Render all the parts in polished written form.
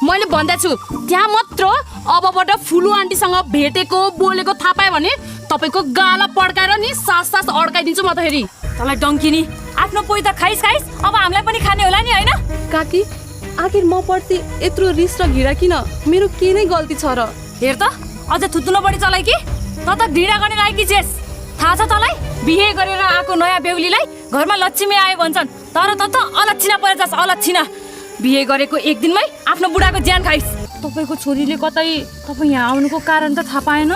मैले भन्दैछु त्यहाँ मात्र अबबाट फुलु आन्टीसँग भेटेको बोलेको थाहा पायो भने तपाईको गाला पड्काएर नि सास अड्काइदिन्छु म त हेरी। तँलाई डङ्किनी आफ्नो पोइ त खाइस अब हामीलाई पनि खाने होला नि हैन? काकी आखिर म प्रति यत्रो रिस र घृणा किन? मेरो के नै गल्ती छ र? हेर त अझ थुत्नुलो बढी चलाइ कि त घृणा गर्ने लायकी छेस। थाहा छ तँलाई बिहे गरेर आएको नयाँ बेहुलीलाई घरमा लक्ष्मी आयो भन्छन्, तर त अलक्षिना परे जास अलक्षिना। बिहे गरेको एक दिनमै आफ्नो बुढाको ज्यान खाइस। तपाईको छोरीले कतै तपाई यहाँ आउनुको कारण त थाहा पाएन?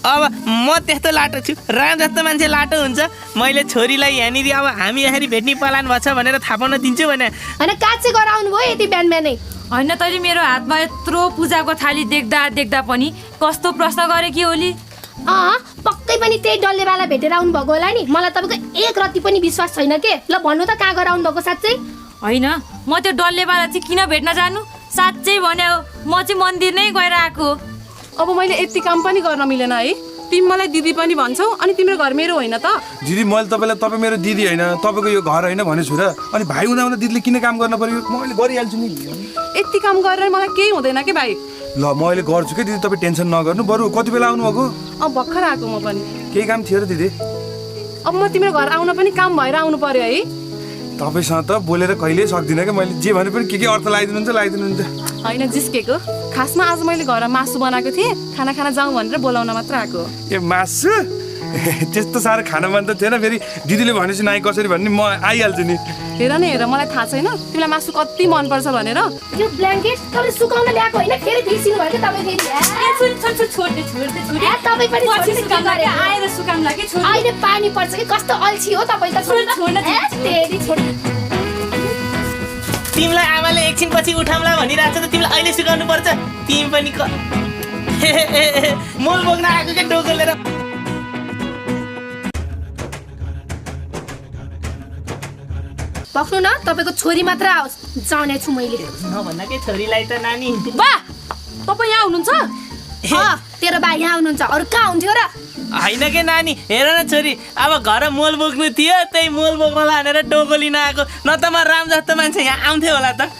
अब म त्यस्तो लाटो छु, राम जस्तो मान्छे लाटो हुन्छ। मैले छोरीलाई यहाँनिर अब हामी यसरी भेट्ने प्लान भएछ भनेर थाहा पाउन दिन्छु भने हैन काचे गराउनु भयो यति बिहान बिहानै। हैन तैले मेरो हातमा यत्रो पूजाको थाली देख्दा पनि कस्तो प्रश्न गरे कि ओली? पक्कै पनि त्यही डल्लेवाला भेटेर आउनु भएको होला नि। मलाई तपाईको एक रति पनि विश्वास छैन के। ल भन्नु त कहाँ गराउनु भएको साँच्चै? हैन म त्यो डल्लेवाला चाहिँ किन भेट्न जानु? साँच्चै भने म चाहिँ मन्दिर नै गएर आएको। अब मैले यति काम पनि गर्न मिलेन है। तिमी मलाई दिदी पनि भन्छौ अनि तिम्रो घर मेरो होइन त? दिदी मैले तपाईँ मेरो दिदी होइन, तपाईँको यो घर होइन भनेछु र। अनि भाइ हुँदा दिदीले किन काम गर्न पर्यो? मैले गरिहाल्छु नि। यति काम गरेर मलाई केही हुँदैन कि भाइ। ल म अहिले गर्छु कि दिदी, तपाईँ टेन्सन नगर्नु। बरु कति बेला आउनु भएको? अब भर्खर आएको म पनि। केही काम थियो र दिदी? अब म तिम्रो घर आउन पनि काम भएर आउनु पर्यो है। तपाईँसँग त बोलेर कहिल्यै सक्दिनँ कि। मैले जे भने पनि के अर्थ लगाइदिनुहुन्छ। होइन जिस्केको, खासमा आज मैले घरमा मासु बनाएको थिएँ, खाना जाउँ भनेर बोलाउन मात्र आएको। ए मासु? त्यस्तो साह्रो खाना मन त थिएन। फेरि दिदीले भनेपछि नाइ कसरी भन्ने म आइहाल्छु नि। हेर न हेर, मलाई थाहा छैन तिमीलाई मासु कति मनपर्छ भनेर। यो ब्ल्याङ्केट तपाईले सुकाउन ल्याएको होइन, फेरि बिर्सिनु भयो कि तपाईँ? फेरि छोड्दे तपाईँ पनि आएर सुकाउला कि छोड। अहिले पानी पर्छ कि कस्तो अल्छी हो तपाईँ त। तिमीलाई आमाले एकछिन पछि उठाउँला भनिरहेको छ त तिमीलाई अहिले सिकाउनु पर्छ? तिमी पनि मोल बोक्न आएको क्या डोको लिएर। पक्नु न, तपाईको छोरी मात्र आओस्, जाने छु मैले। नभन्दा के छोरीलाई त नानी। बा तपाई यहाँ हुनुहुन्छ? तेरो बा यहाँ हुनुहुन्छ, अरू कहाँ हुन्थ्यो र? होइन के नानी, हेर न छोरी, अब घर मोल बोक्नु थियो, त्यही मोल बोक्न लानेर डोको लिन आएको। न त म राम जस्तो मान्छे यहाँ आउँथ्यो होला त।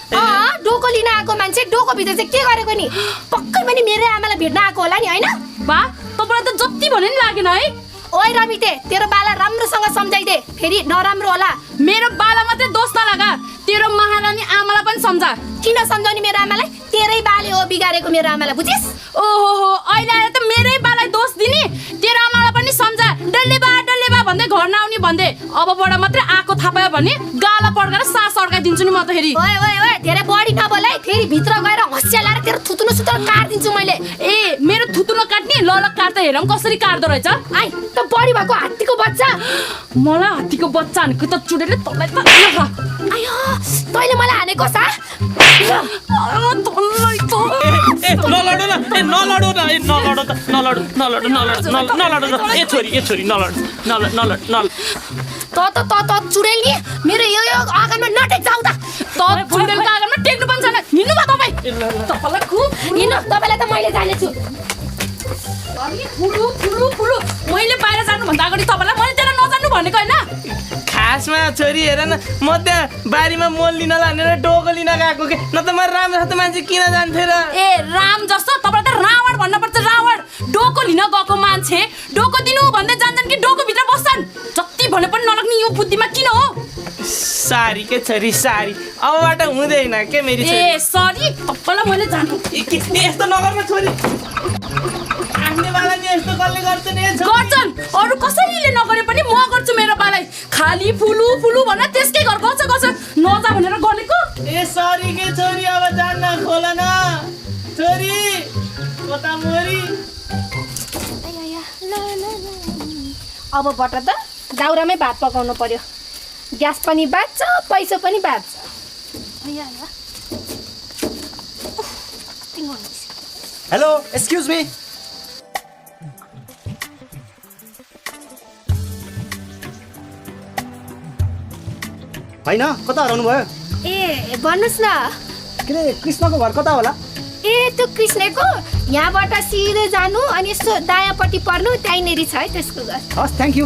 डोको लिन आएको मान्छे डोको भित्र चाहिँ के गरेको नि? पक्कै पनि मेरो आमालाई भेट्न आएको होला नि होइन? बा तपाईलाई त जति भने नि लागेन है। ओइ रमिते, तेरो बाला राम्रोसँग सम्झाइदे, फेरि नराम्रो होला। मेरो बाला मात्रै दोष नलागा, तेरो महारानी आमालाई पनि सम्झा। किन सम्झाउने मेरो आमालाई? तेरै बाले हो बिगारेको मेरो आमालाई, बुझिस? ओहो अहिले आएर त मेरै बालाई दोष दिने? तेरो आमालाई पनि सम्झा। डल्ले बा भन्दै घर नआउने भन्दै अबबाट मात्रै आएको थाहा पायो भने गाला पड्काएर सास अड्काइदिन्छु नि म त हेरी। ओए धेरै बढी नबोल है, फेरि भित्र गएर हँसिया लाएर तेरो थुतुनो काट्दिन्छु मैले। ए मेरो थुतुनो काट्ने? ल काट्दा हेरौँ कसरी काट्दो रहेछ। आइ त बढी भएको हात्तीको बच्चा। मलाई हात्तीको बच्चा हानेको त चुडेले तँलाई त आयो तैँले मलाई हानेको सा? तँलाई त नलडो न, नलडो न, नलडो न। ए छोरी नलड। त चुडेल नि मेरो यो आँगनमा नटेक जाऊ त। चुडेलको आँगनमा टेक्नु पनि छैन। हिँड्नु भयो तपाईँ? तपाईँलाई खुब हिँड्नु, तपाईँलाई त मैले जानेछु। फुलु मैले बाहिर जानुभन्दा अगाडि तपाईँलाई मैले त्यहाँ नजानु भनेको होइन? खासमा छोरी हेर न, म त्यहाँ बारीमा मोल लिन लानेर डोको लिन गएको के। न त म राम जस्तो मान्छे किन जान्थेँ र? ए राम जस्तो? तपाईँलाई त रावण भन्नुपर्छ, रावण। डोको लिन गएको मान्छे डोको दिनु भन्दै जान्छन् कि डोको भित्र बस्छन्? जति भने पनि नलग्ने यो बुद्धिमा किन हो? सारी के छोरी सारी, अबबाट हुँदैन के मेरी छोरी। ए सरी, तपाईँलाई मैले जान्नु। यस्तो नगर्नु छोरी, आफ्नै बालाले यस्तो कसले गर्छन्? गर्छन्, अरू कसैले नगरे पनि म गर्छु मेरो बालाई। खाली फुलु भनेर त्यसकै घर गर्छ नजा भनेर गरेको। ए सरी के छोरी, अब जान्न खोल न छोरी, कता मोरी। अबबाट त दाउरामै भात पकाउनु पर्यो। ग्यास पनि बाँच्छ, पैसा पनि बाँच्छ। Hello, excuse me. होइन कता हराउनु भयो? ए भन्नुहोस् न। के अरे कृष्णको घर कता होला? ए त्यो कृष्णको यहाँबाट सिधै जानु अनि यसो दायाँपट्टि पर्नु, त्यहीँनिर छ है त्यसको घर। हस् थ्याङ्क यू।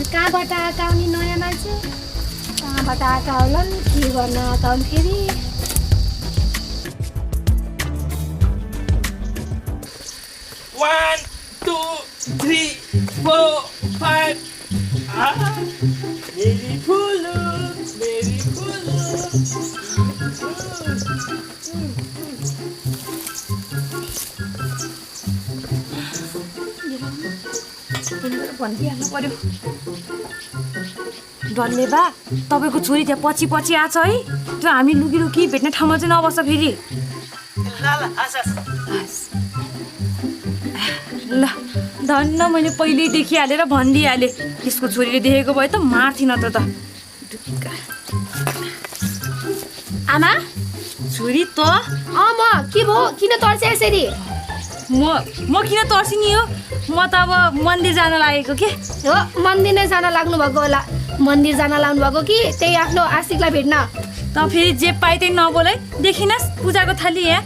कहाँबाट आएका उनी नयाँ मान्छे? कहाँबाट आएका होलान्, के गर्न आएका हुन् फेरि? 1 2 3 4 5 मेरी फुलु मेरी फुलु भनिदिइहाल्नु पर्यो डल्ले बा तपाईँको छोरी त्यहाँ पछि पछि आछ है त्यो हामी लुकी लुकी भेट्ने ठाउँमा चाहिँ नबस्छ फेरि ल ल हस् हस् ल धन्न मैले पहिल्यै देखिहालेर भनिदिइहालेँ त्यसको छोरीले देखेको भए त मार्थिन त ढुक्का। आमा छोरी त म के भयो किन तर्से यसरी म किन तर्सिनी हो म त अब मन्दिर जान लागेको के हो मन्दिर नै जान लाग्नु भएको होला मन्दिर जान लाग्नु भएको कि त्यही आफ्नो आशिकलाई भेट्न त फेरि जे पाइ त्यही नबोलै देखिनस् पूजाको थाली यहाँ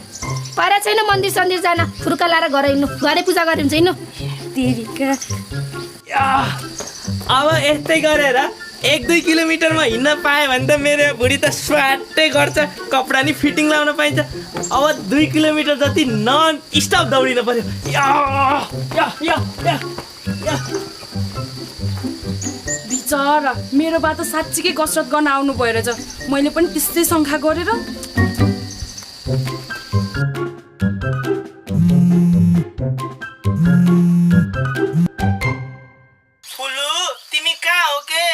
पारा छैन मन्दिर सन्दिर जान फुर्का लाएर घर हिँड्नु घरै पूजा गरे हुन्छ हिँड्नु तेरिका अब यस्तै गरेर 1-2 किलोमिटरमा हिँड्न पाएँ भने त मेरो बुढी त स्वाटै गर्छ कपडा नि फिटिङ लाउन पाइन्छ अब 2 किलोमिटर जति नन स्टप दौडिनु पर्यो बिचरा मेरो बा त साँच्चीकै कसरत गर्न आउनु भयो रहेछ मैले पनि त्यस्तै शङ्का गरेर फुलु तिमी कहाँ हो के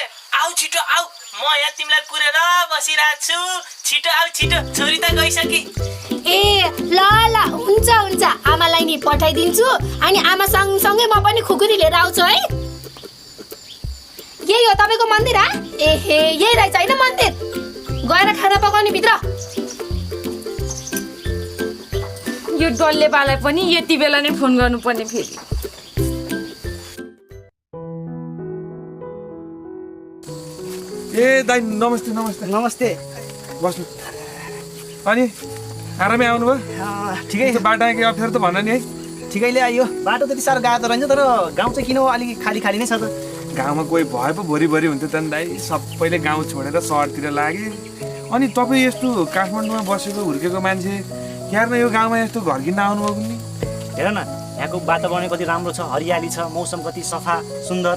आऊ छिटो आऊ म यहाँ तिमीलाई कुरेर बसिरहेको छु छिटो आऊ छिटो छोरी त गइसकी ए ल ल हुन्छ हुन्छ आमालाई नि पठाइदिन्छु अनि आमा सँगसँगै म पनि खुकुरी लिएर आउँछु है यही हो तपाईँको मन्दिर एहे यही रहेछ होइन मन्दिर गएर खाना पकाउने भित्र यो डल्ले बालाई पनि यति बेला नै फोन गर्नुपर्ने फेरि ए दाइ नमस्ते नमस्ते नमस्ते बस्नु अनि आरामै आउनुभयो ठिकै त्यो बाटो के अप्ठ्यारो त भन नि है ठिकैले आइयो बाटो त्यति साह्रो गएको त रहन्छ तर गाउँ चाहिँ किन हो अलिक खाली खाली नै छ त गाउँमा कोही भए पो भोरि हुन्थ्यो त नि दाइ सबैले गाउँ छोडेर सहरतिर लागे अनि तपाईँ यस्तो काठमाडौँमा बसेको हुर्केको मान्छे यार न यो गाउँमा यस्तो घर किन्न आउनुभएको नि हेर न यहाँको वातावरण कति राम्रो छ हरियाली छ मौसम कति सफा सुन्दर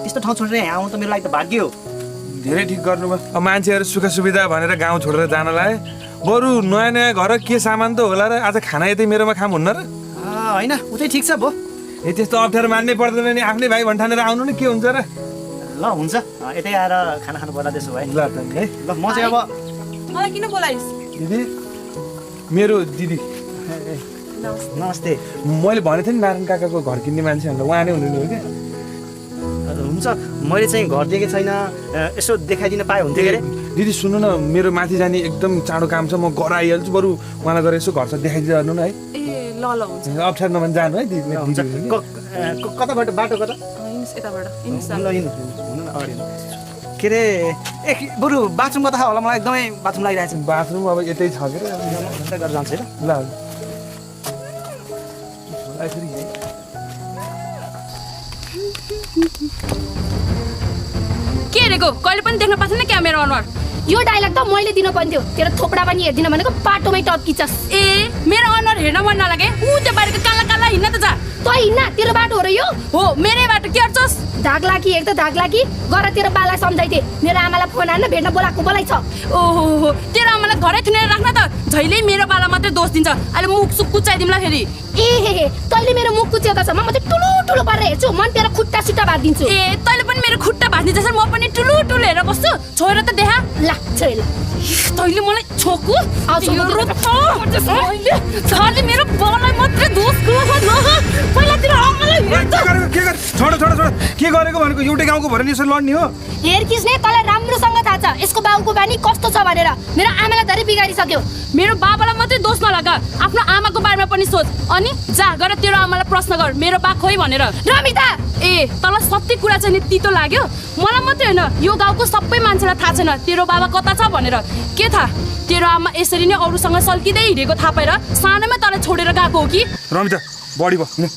त्यस्तो ठाउँ छोडेर यहाँ आउनु त मेरो लागि त भाग्य हो धेरै ठिक गर्नुभयो अब मान्छेहरू सुख सुविधा भनेर गाउँ छोडेर जान लाए बरु नयाँ नयाँ घर के सामान त होला र आज खाना यतै मेरोमा खाम हुन्न र होइन उतै ठिक छ भो ए त्यस्तो अप्ठ्यारो मान्नै पर्दैन नि आफ्नै भाइ भन्ठानेर आउनु नि के हुन्छ र ल हुन्छ यतै आएर खाना खानु पर्ला त्यसो भए ल त नि है ल म चाहिँ अब मलाई किन बोलाइस् दिदी मेरो दिदी नमस्ते मैले भनेको थिएँ नि नारायण काकाको घर किन्ने मान्छे भनेर उहाँ नै हुनुहुने हो क्या हुन्छ मैले चाहिँ घर दिएको छैन यसो देखाइदिन पाए हुन्थ्यो के अरे दिदी सुन्नु न मेरो माथि जाने एकदम चाँडो काम छ म घर आइहाल्छु बरु उहाँलाई गएर यसो घर दिखाइदिनु न है ए ल हुन्छ अप्ठ्यारो नभने जानु है दिदी हुन्छ कताबाट बाटो कता हिँड्नुहोस् यताबाट हिँड्नुहोस् ल हुनु न अगाडि के अरे ए बरु बाथरुम कता होला मलाई एकदमै बाथरुम लागिरहेको छ बाथरुम अब यतै छ के घन्टा गरेर जान्छ ल यसरी है के अरेको कहिले पनि देख्न पाएको छैन क्या मेरो अनुहार यो डाइलग त मैले दिनु पर्ने थियो तेरो थोपडा पनि हेर्दिन भनेको बाटोमै टप्किन्छस् ए मेरो अनुहार हेर्न मन नलागे ऊ त्यो बाहिरको काला काला हिँड्न त जा तँ हिँड्न तेरो बाटो हो र यो हो मेरै बाटो के गर्छस् धाग लागी हेर त धाग लागी गर तेरो बाला सम्झाइदिए मेरो आमालाई फोन हान्न भेट्न बोलाइ छ ओहो तेरो आमालाई घरै थुनेर राख्न त झैले मेरो बाला मात्रै दोष दिन्छ अहिले मुख सुक कुचाइदिउँला फेरि ए हे तैँले मेरो मुख कुच्याउँदैछ म चाहिँ ठुलो ठुलो गरेर हेर्छु मन तेरो खुट्टा सुट्टा भाँदिन्छु ए तैँले पनि मेरो खुट्टा भाँच्ने जस्तो म पनि ठुलो ठुलो हेरेर बस्छु छोएर त देखा ला छोइल तैँले मलाई छोकु आउँछ खालि मेरो बालाई मात्रै दोष गर्छ पहिलातिर आमालाई छोड के गरेको भनेको एउटै गाउँको भएर नि यसरी लड्ने हो हेर किस्ने तँलाई राम्रोसँग थाहा छ यसको बाउको बानी कस्तो छ भनेर मेरो आमालाई धेरै बिगारिसक्यो मेरो बाबालाई मात्रै दोष नलगा आफ्नो आमाको बारेमा पनि सोच अनि जा गएर तेरो आमालाई प्रश्न गर मेरो बा खोइ भनेर रमिता ए तँलाई सबै कुरा चाहिँ नि तितो लाग्यो मलाई मात्रै होइन यो गाउँको सबै मान्छेलाई थाहा छैन तेरो बाबा कता छ भनेर के थाहा तेरो आमा यसरी नै अरूसँग सल्किँदै हिँडेको थाहा पाएर सानोमै तँलाई छोडेर गएको हो कि रमिता बढी भयो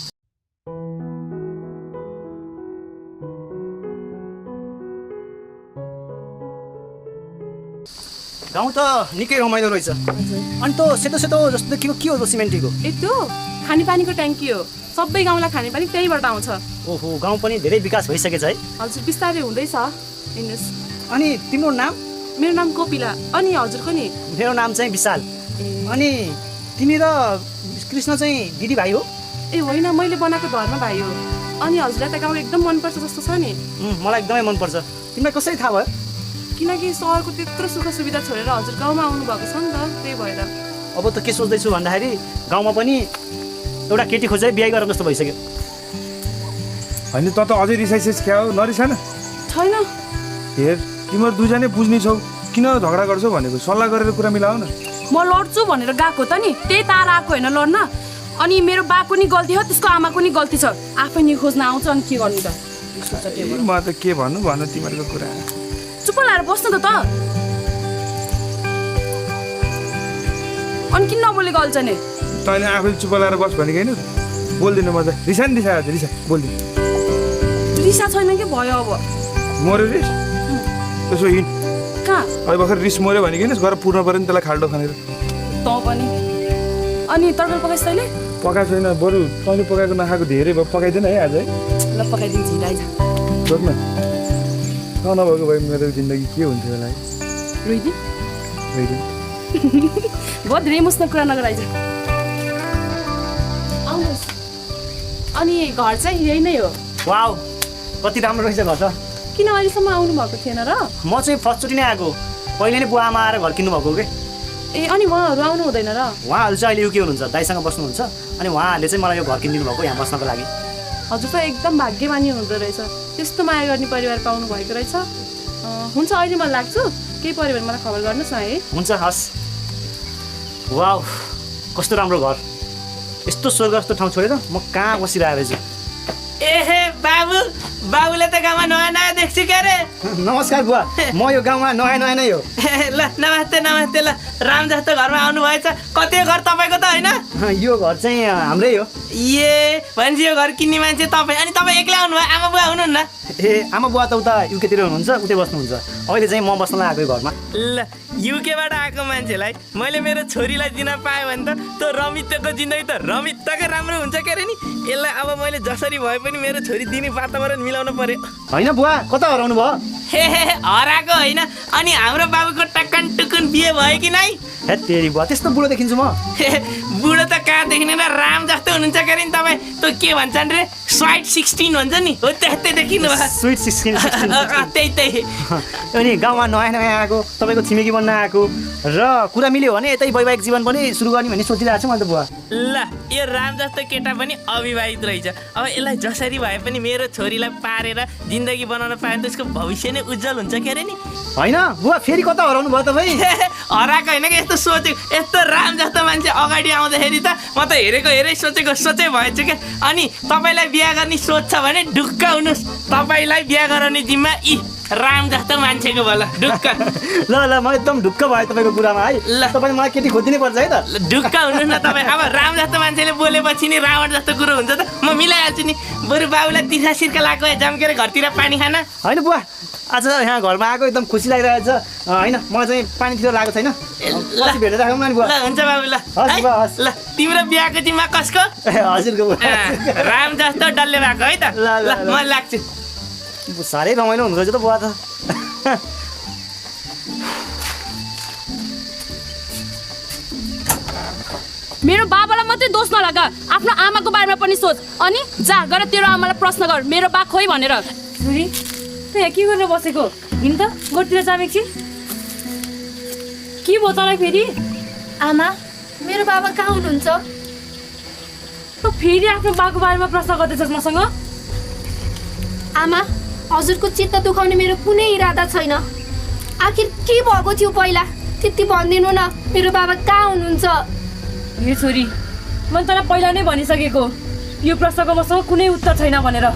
गाउँ त निकै रमाइलो रहेछ अनि त सेतो सेतो जस्तो के हो त्यो सिमेन्टीको ए त्यो खानेपानीको ट्याङ्की हो सबै गाउँलाई खानेपानी त्यहीबाट आउँछ। ओहो गाउँ पनि धेरै विकास भइसकेछ है। हजुर बिस्तारै हुँदैछ। हिँड्नुहोस्। अनि तिम्रो नाम? मेरो नाम कोपिला। अनि हजुरको नि? मेरो नाम चाहिँ विशाल। अनि तिमी र कृष्ण चाहिँ दिदीभाइ हो? ए होइन, मैले बनाएको धर्म भाइ हो। अनि हजुरलाई त गाउँ एकदम मनपर्छ जस्तो छ नि। मलाई एकदमै मनपर्छ। तिमीलाई कसरी थाहा भयो? किनकि सहरको त्यत्रो सुख सुविधा छोडेर हजुर गाउँमा आउनु भएको छ नि त, त्यही भएर। अब त के सोच्दैछु भन्दाखेरि गाउँमा पनि एउटा केटी खोजेर बिहे गरौँ जस्तो भइसक्यो। होइन त अझै रिसाइसिस क्या हो? नरिसा न। छैन। हेर तिमीहरू दुईजनै बुझ्ने छौ, किन झगडा गर्छौ भनेको सल्लाह गरेर कुरा मिलाऊ न। म लड्छु भनेर गएको त नि, त्यही तार आएको होइन लड्न। अनि मेरो बाको नि गल्ती हो, त्यसको आमाको नि गल्ती छ। आफै नि खोज्न आउँछ अनि के गर्नु त? म त के भन्नु तिमीहरूको कुरा। चुप लाएर बस्नु त। अनि किन नबोलेको अल्छ नि? तैँले आफै चुप लाएर बस भनेको होइन? बोल्दिनँ म त। रिसा नि रिसा आज रिसा बोल्दिनँ। रिसा छैन कि भयो अब? मऱ्यो रिस? त्यसो हिँड। कहाँ? अहिले भर्खर रिस मऱ्यो भनेको होइन? गएर पुर्न पऱ्यो नि त्यसलाई खाल्डो खनेर। तँ पनि। अनि तरकारी पकाइस् तैँले? पकाएको छैन, बरु तैँले पकाएको नखाएको धेरै भयो। पकाइदिएन है आज है? ल पकाइदिन्छु आइज। सोध्न त नभएको भए मेरो जिन्दगी के हुन्थ्यो होला है? रोइदिउँ? रोइदिउँ। बहुत धेरै मुस्न कुरा नगर आइज। आउनुहोस्। अनि घर चाहिँ यही नै हो? वाउ कति राम्रो रहेछ घर त। किन अहिलेसम्म आउनु भएको थिएन र? म चाहिँ फर्स्टचोटि नै आएको। पहिले नै बुवा आमा आएर घर किन्नु भएको के। ए अनि उहाँहरू आउनु हुँदैन र? उहाँहरू चाहिँ अहिले युके हुनुहुन्छ, दाइसँग बस्नुहुन्छ। अनि उहाँहरूले चाहिँ मलाई यो घर किनिदिनु भएको यहाँ बस्नको लागि। हजुर त एकदम भाग्यमानी हुँदो रहेछ, त्यस्तो माया गर्ने परिवार पाउनु भएको रहेछ। हुन्छ अहिले म लाग्छु, केही पऱ्यो भने मलाई खबर गर्नुहोस् न है। हुन्छ हस्। वाउ कस्तो राम्रो घर। यस्तो स्वर्ग जस्तो ठाउँ छोडेर म कहाँ बसिरहेको रहेछु। एहे बाबु, बाबुले त गाउँमा नयाँ नयाँ देख्छु क्या रे। नमस्कार बुवा, म यो गाउँमा नयाँ नयाँ नै हो। ल नमस्ते नमस्ते। ल राम जस्तो घरमा आउनु भएछ। कति घर तपाईँको त होइन? यो घर चाहिँ हाम्रै हो। ए भनेपछि यो घर किन्ने मान्छे तपाईँ। अनि तपाईँ एक्लै आउनुभयो? आमा बुवा हुनुहुन्न? ए आमा बुवा त उता युकेतिर हुनुहुन्छ, उतै बस्नुहुन्छ। अहिले चाहिँ म बस्नलाई आएको घरमा। ल युकेबाट आएको मान्छेलाई मैले मेरो छोरीलाई दिन पाएँ भने त त्यो रमितको जिन्दगी त रमितकै राम्रो हुन्छ के अरे नि। यसलाई अब मैले जसरी भए पनि मेरो छोरी दिने वातावरण मिलाउनु पर्यो। होइन बुवा कता हराउनु भयो? हे हराएको होइन। अनि हाम्रो बाबुको टक्कन टुक्कुन बिहे भयो कि नै? हे तेरी बुवा त्यस्तो बुढो देखिन्छु म? बुढो त कहाँ देखिने र, राम जस्तो हुनुहुन्छ के अरे नि तपाईँ। त्यो के भन्छन् रे, स्वाइट 16 भन्छ नि, हो त्यस्तै देखिनु भयो। स्विट 16 त्यही। अनि गाउँमा नयाँ नयाँ आएको, तपाईँको छिमेकी बन्न आएको र कुरा मिल्यो भने यतै वैवाहिक जीवन पनि सुरु गर्ने भन्ने सोचिरहेको छु मैले त बुवा। ल यो राम जस्तो केटा पनि अविवाहित रहेछ। अब यसलाई जसरी भए पनि मेरो छोरीलाई पारेर जिन्दगी बनाउन पाए त्यसको भविष्य नै उज्जवल हुन्छ के अरे नि। होइन बुवा फेरि कता हराउनु भयो तपाईँ? हराएको होइन कि, यस्तो सोचेको। यस्तो राम जस्तो मान्छे अगाडि आउँदाखेरि त म त हेरेको सोचेको सोचै भएछु क्या। अनि तपाईँलाई बिहा गर्ने सोच छ भने ढुक्क हुनुहोस्, तपाईँलाई बिहा गराउने जिम्मा यी राम जस्तो मान्छेको भला ढुक्क। ल म एकदम ढुक्क भयो तपाईँको कुरामा है। ल। तपाईँले मलाई केटी खोजिदिनै पर्छ है त। ढुक्क हुनुहोस् न तपाईँ। अब राम जस्तो मान्छेले बोलेपछि नि रावण जस्तो कुरो हुन्छ त। म मिलाइहाल्छु नि। बरु बाबुलाई तिर्खा सिर्खा लगाएको जम्केर घरतिर पानी खाना। होइन बुवा आज यहाँ घरमा आएको एकदम खुसी लागिरहेको छ। होइन मलाई चाहिँ पानीतिर लागेको छैन। पछि भेटेर राखौँ न बुवा। ल हुन्छ बाबु। ल हस् बुवा हस्। ल तिम्रो बिहाको जिम्मा कसको? हजुरको बुवा। राम जस्तो डल्ले भएको है त। ल म लाग्छु। साह्रै रमाइलो हुँदो रहेछ त बुवा त। मेरो बाबालाई मात्रै दोष नलगा, आफ्नो आमाको बारेमा पनि सोच। अनि जा गएर तेरो आमालाई प्रश्न गर मेरो बा खोइ भनेर। छोरी त यहाँ के गरेर बसेको? हिँड त गोठतिर जाम एकछिन। के भयो तँलाई फेरि? आमा मेरो बाबा कहाँ हुनुहुन्छ? त फेरि आफ्नो बाको बारेमा प्रश्न गर्दैछस् मसँग? आमा हजुरको चित्त दुखाउने मेरो कुनै इरादा छैन। आखिर के भएको थियो पहिला त्यति भनिदिनु न, मेरो बाबा कहाँ हुनुहुन्छ? हे छोरी मैले तँलाई पहिला नै भनिसकेको यो प्रश्नको मसँग कुनै उत्तर छैन भनेर।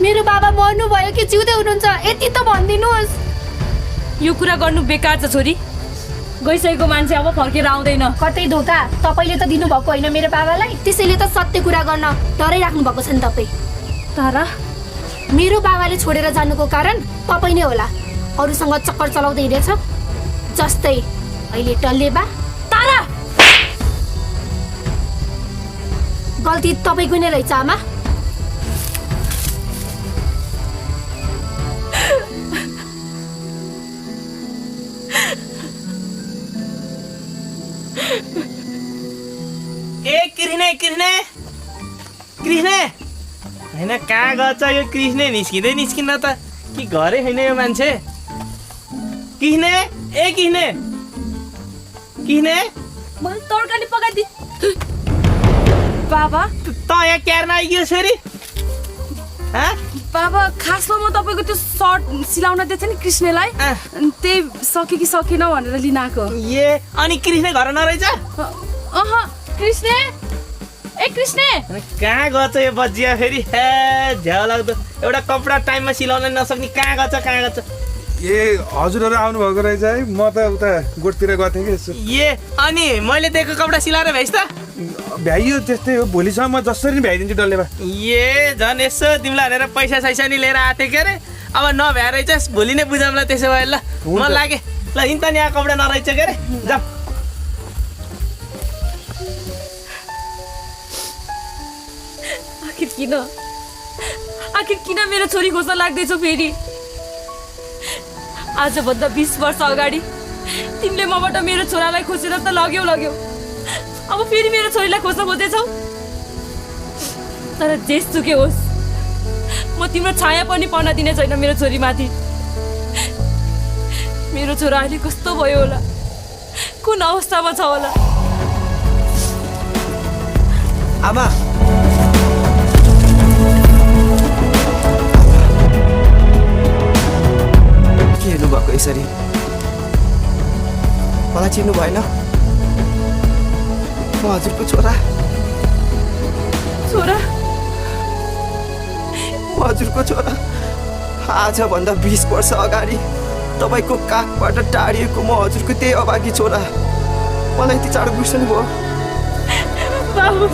मेरो बाबा मर्नुभयो कि जिउँदै हुनुहुन्छ यति त भनिदिनुहोस्। यो कुरा गर्नु बेकार छ छोरी। गइसकेको मान्छे अब फर्केर आउँदैन। कतै धोका तपाईँले त दिनुभएको होइन मेरो बाबालाई, त्यसैले त सत्य कुरा गर्न डराइराख्नु भएको छ नि तपाईँ। तारा मेरो बाबाले छोडेर जानुको कारण तपाईँ नै होला। अरूसँग चक्कर चलाउँदै हिँडेछ जस्तै अहिले टल्ले बा। तारा गल्ती तपाईँको नै रहेछ आमा। ए कृष्ण कृष्ण कृष्ण होइन कहाँ गएछ यो कृष्ण निस्किँदै निस्किन्न त कि घरै होइन यो मान्छे कृष्ण ए कृष्ण कृष्ण मैले तरकारी पकाइदि बाबा त यहाँ क्यार्न आइगयो फेरि बाबा खासमा म तपाईँको त्यो सर्ट सिलाउन दिएको थिएँ नि कृष्णलाई त्यही सक्यो कि सकेन भनेर लिन आएको ए अनि कृष्ण घर नरहेछ कृष्ण ए कृष्ण कहाँ गएछ यो बजिया फेरि हे झ्याउ लाग्दो एउटा कपडा टाइममा सिलाउन नसक्ने कहाँ गएछ ए हजुरहरू आउनुभएको रहेछ है म त उता गोठतिर गएको थिएँ कि यसो ए अनि मैले दिएको कपडा सिलाएर भ्याइस् त भ्याइयो त्यस्तै हो भोलिसम्म जसरी नि भ्याइदिन्छु डल्ले बा ए झन् यसो तिमीलाई भनेर पैसा सैसा नि लिएर आएको थिएँ के अरे अब नभ्या रहेछस् भोलि नै बुझाउँला त्यसो भए ल म लागे ल हिँड्दा नि यहाँ कपडा नरहेछ के अरे जाऊ आखिर किन मेरो छोरी खोज्न लाग्दैछौ फेरि? आजभन्दा 20 वर्ष अगाडि तिमीले मबाट मेरो छोरालाई खोजेर त लग्यौ अब फेरि मेरो छोरीलाई खोज्न खोजेछौ। तर जेसुकै होस् म तिम्रो छाया पनि पर्न दिने छैन मेरो छोरीमाथि। मेरो छोरा अहिले कस्तो भयो होला, कुन अवस्थामा छ होला? आमा के हेर्नुभएको यसरी? मलाई चिन्नु भएन? म हजुरको छोरा म हजुरको छोरा। आजभन्दा 20 वर्ष अगाडि तपाईँको काखबाट टाढिएको म हजुरको त्यही अभागी छोरा। मलाई यति चाँडो बिर्सनु भयो? बाबु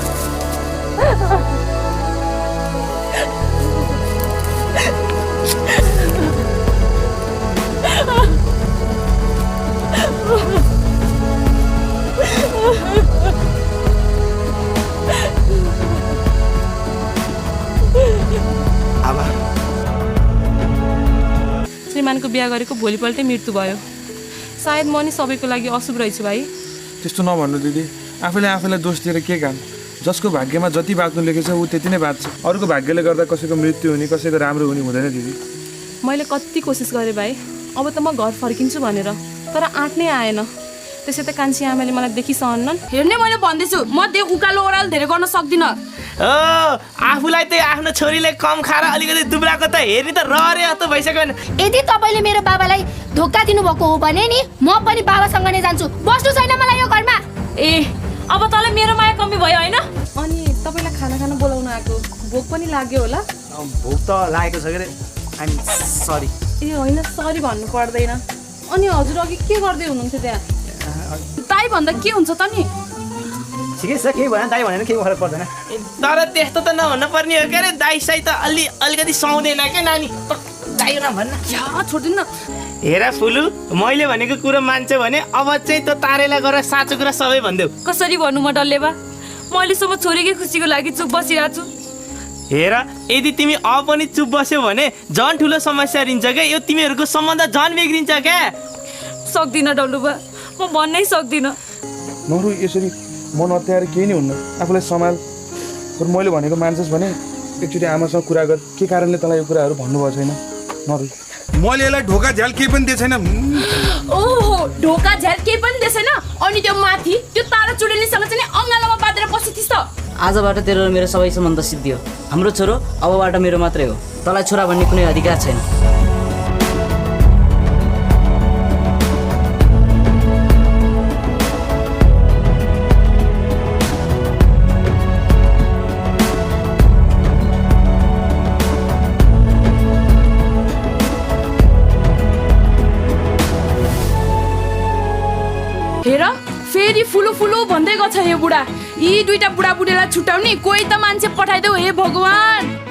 आमा श्रीमानको बिहा गरेको भोलिपल्टै मृत्यु भयो। सायद म नि सबैको लागि अशुभ रहेछु भाइ। त्यस्तो नभन्नु दिदी, आफैलाई दोष दिएर के काम? जसको भाग्यमा जति बाँच्नु लेखेछ ऊ त्यति नै बाँच्छ। अरूको भाग्यले गर्दा कसैको मृत्यु हुने कसैको राम्रो हुने हुँदैन दिदी। मैले कति कोसिस गरेँ भाइ, अब त म घर फर्किन्छु भनेर, तर आँट नै आएन। त्यसै त कान्छी आमाले मलाई देखिसहन्नन्। हेर्ने मैले भन्दैछु म त्यो उकालो ओह्रालो धेरै गर्न सक्दिनँ। आफूलाई त आफ्नो छोरीले कम खाएर अलिकति दुब्लाको त हेर्ने त रहरे जस्तो भइसक्यो। यदि तपाईँले मेरो बाबालाई धोका दिनुभएको हो भने नि म पनि बाबासँग नै जान्छु। बस्नु छैन मलाई यो घरमा। ए अब तँलाई मेरो माया कमी भयो होइन? अनि तपाईँलाई खाना बोलाउन आएको, भोक पनि लाग्यो होला? भोक त लागेको छ के अरे। I'm sorry. ए होइन, सरी भन्नु पर्दैन। अनि हजुर अघि के गर्दै हुनुहुन्थ्यो त्यहाँ? दाइ भन्दा के हुन्छ त नि? ठिकै छ, केही भएन दाइ भनेर केही फरक पर्दैन। तर त्यस्तो त नहुन पर्ने हो के अरे। दाइ साइ त अलिकति सुहाउँदैन क्या नानी। दाइ नभन्न। छोड्दिन। हेर फुलु, मैले भनेको कुरो मान्छे भने अब चाहिँ त तारेलाई गएर साँचो कुरा सबै भनिदेऊ। कसरी भन्नु म डल्ले बा? म अहिलेसम्म छोरीकै खुसीको लागि चुप बसिरहेको छु। हेर यदि तिमी अब पनि चुप बस्यौ भने झन् ठुलो समस्या रिन्छ क्या। यो तिमीहरूको सम्बन्ध झन् बिग्रिन्छ क्या। सक्दिनँ डल्लु बा, म भन्नै सक्दिनँ। नरु यसरी मन अत्याएर केही नै हुन्न। आफूलाई सम्हाल। तर मैले भनेको मान्छस् भने एकचोटि आमासँग कुरा गर। के कारणले तँलाई यो कुराहरू भन्नुभएको छैन? नरु मैले यसलाई ढोका झ्याल केही पनि दिएको छैन। ओहो, ढोका झ्याल केही पनि दिएको छैन? अनि त्यो माथि त्यो तारा चुडेलीसँग चाहिँ अङ्गालोमा बाँधेर बसिथिस् त? आजबाट तेरो र मेरो सबै सम्बन्ध सिद्धियो। हाम्रो छोरो अबबाट मेरो मात्रै हो। तँलाई छोरा भन्ने कुनै अधिकार छैन। हेर फेरि फुलु भन्दै गछ यो बुढा। यी दुईटा बुढाबुढीलाई छुट्याउने कोही त मान्छे पठाइदेऊ हे भगवान्।